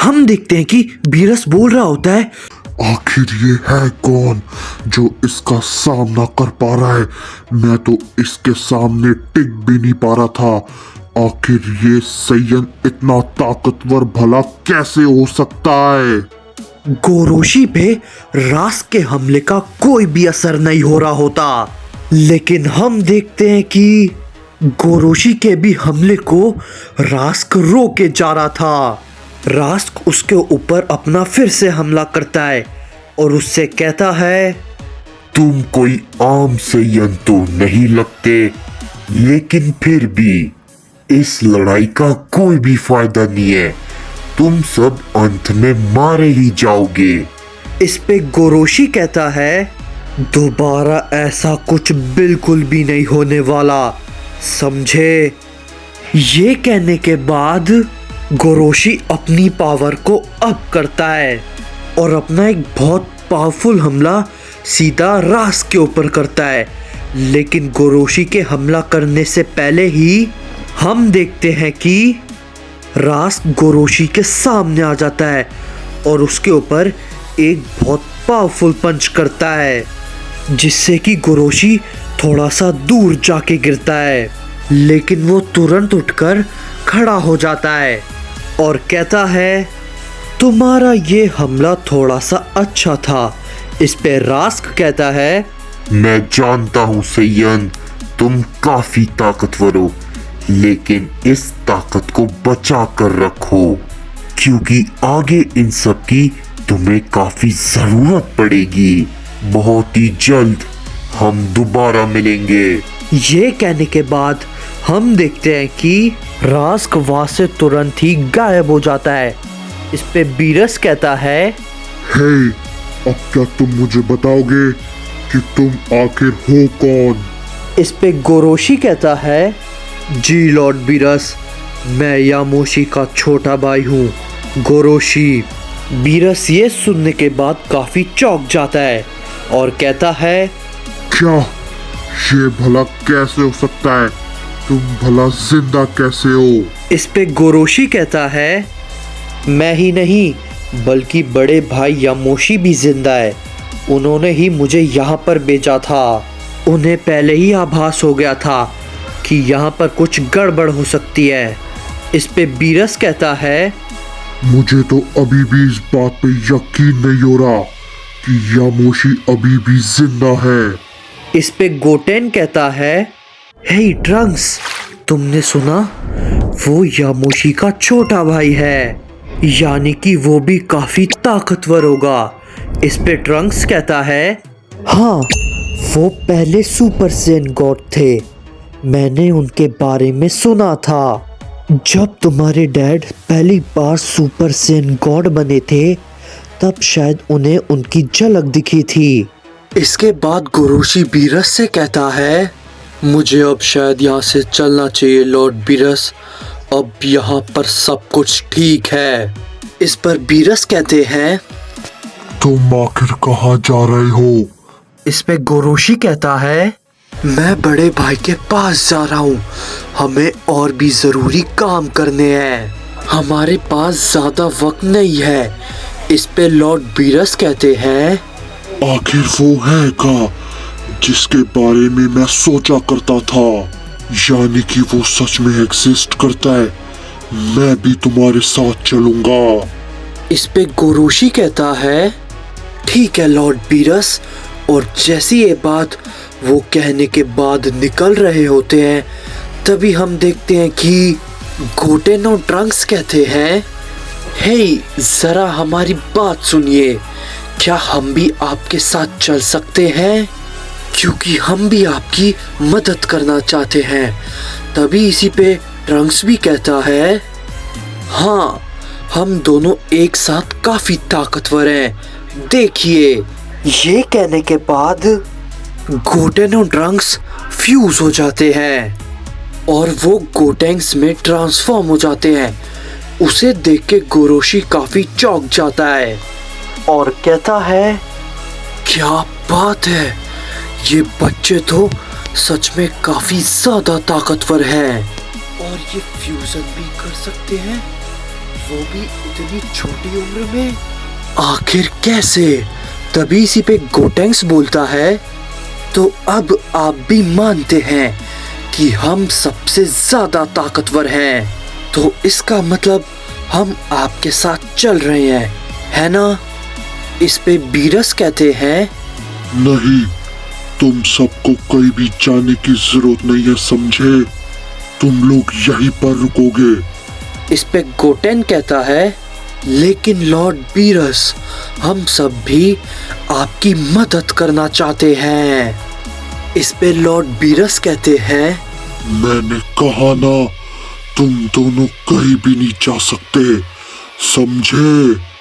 हम देखते हैं कि बीरस बोल रहा होता है, आखिर ये है कौन जो इसका सामना कर पा रहा है। मैं तो इसके सामने टिक भी नहीं पा रहा था। आखिर ये सैयन इतना ताकतवर भला कैसे हो सकता है। गोरोशी पे रास्क के हमले का कोई भी असर नहीं हो रहा होता, लेकिन हम देखते हैं कि गोरोशी के भी हमले को रास्क रोके जा रहा था। रास्क उसके ऊपर अपना फिर से हमला करता है और उससे कहता है, तुम कोई आम सैयन तो नहीं लगते, लेकिन फिर भी इस लड़ाई का कोई भी फायदा नहीं है। तुम सब अंत में मारे ही जाओगे। इस पे गोरोशी कहता है, दोबारा ऐसा कुछ बिल्कुल भी नहीं होने वाला, समझे। ये कहने के बाद गोरोशी अपनी पावर को अप करता है और अपना एक बहुत पावरफुल हमला सीधा रास्क के ऊपर करता है। लेकिन गोरोशी के हमला करने से पहले ही हम देखते हैं कि रास्क गोरोशी के सामने आ जाता है और उसके ऊपर एक बहुत पावरफुल पंच करता है, जिससे कि गोरोशी थोड़ा सा दूर जाके गिरता है। लेकिन वो तुरंत उठकर खड़ा हो जाता है और कहता है, तुम्हारा ये हमला थोड़ा सा अच्छा था। इस पे रास्क कहता है, मैं जानता हूँ सैयन, तुम काफी ताकतवर हो, लेकिन इस ताकत को बचा कर रखो, क्योंकि आगे इन सब की तुम्हें काफी जरूरत पड़ेगी। बहुत ही जल्द हम दोबारा मिलेंगे। ये कहने के बाद हम देखते हैं कि रास्क वहां से तुरंत ही गायब हो जाता है। इस पे बीरस कहता है, हे, अब क्या तुम मुझे बताओगे कि तुम आखिर हो कौन। इस पे गोरोशी कहता है, जी लॉर्ड बीरस, मैं यामोशी का छोटा भाई हूँ, गोरोशी। बीरस ये सुनने के बाद काफी चौंक जाता है और कहता है, क्या ये भला कैसे हो सकता है। तुम भला जिंदा कैसे हो। इस पे गोरोशी कहता है, मैं ही नहीं बल्कि बड़े भाई यामोशी भी जिंदा है। उन्होंने ही मुझे यहाँ पर भेजा था। उन्हें पहले ही आभास हो गया था कि यहाँ पर कुछ गड़बड़ हो सकती है। इस पे बीरस कहता है, मुझे तो अभी भी इस बात पे यकीन नहीं हो रहा कि यामोशी अभी भी जिंदा है। इस पे गोटेन कहता है, हे ट्रंक्स, तुमने सुना, वो यामोशी का छोटा भाई है, यानी कि वो भी काफी ताकतवर होगा। इस पे ट्रंक्स कहता है, हाँ, वो पहले सुपर सैयन गॉड थे, मैंने उनके बारे में सुना था। जब तुम्हारे डैड पहली बार सुपर सैयन गॉड बने थे, तब शायद उन्हें उनकी झलक दिखी थी। इसके बाद गोरोशी बीरस से कहता है, मुझे अब शायद यहाँ से चलना चाहिए लॉर्ड बीरस, अब यहाँ पर सब कुछ ठीक है। इस पर बीरस कहते हैं, तुम आखिर कहाँ जा रहे हो। इस पे गोरोशी कहता है, मैं बड़े भाई के पास जा रहा हूँ, हमें और भी जरूरी काम करने हैं, हमारे पास ज्यादा वक्त नहीं है। इस पे लॉर्ड बीरस कहते हैं, आखिर वो है का जिसके बारे में मैं सोचा करता था, यानी कि वो सच में एग्जिस्ट करता है। मैं भी तुम्हारे साथ चलूंगा। इस पे गोरोशी कहता है, ठीक है लॉर्ड बीरस। और जैसी ये बात वो कहने के बाद निकल रहे होते हैं, तभी हम देखते हैं कि गोटेन और ट्रंक्स कहते हैं, हे, जरा हमारी बात सुनिए, क्या हम भी आपके साथ चल सकते हैं, क्योंकि हम भी आपकी मदद करना चाहते हैं। तभी इसी पे ट्रंक्स भी कहता है, हाँ, हम दोनों एक साथ काफी ताकतवर हैं, देखिए। ये कहने के बाद गोटेन और ट्रंक्स फ्यूज हो जाते हैं और वो गोटेंग्स में ट्रांसफॉर्म हो जाते हैं। उसे देख के गोरोशी काफी चौंक जाता है और कहता है, क्या बात है, ये बच्चे तो सच में काफी ज्यादा ताकतवर हैं और ये फ्यूजन भी कर सकते हैं। वो भी इतनी छोटी उम्र में। आखिर कैसे? तभी इसी पे गोटेंग्स बोलता है, तो अब आप भी मानते हैं कि हम सबसे ज्यादा ताकतवर हैं, तो इसका मतलब हम आपके साथ चल रहे हैं, है ना? इस पे बीरस कहते हैं, नहीं, तुम सबको कहीं भी जाने की जरूरत नहीं है, समझे? तुम लोग यहीं पर रुकोगे। इस पे गोटेन कहता है, लेकिन लॉर्ड बीरस, हम सब भी आपकी मदद करना चाहते हैं। इस पे लॉर्ड बीरस कहते हैं, मैंने कहा ना, तुम दोनों कहीं भी नहीं जा सकते, समझे?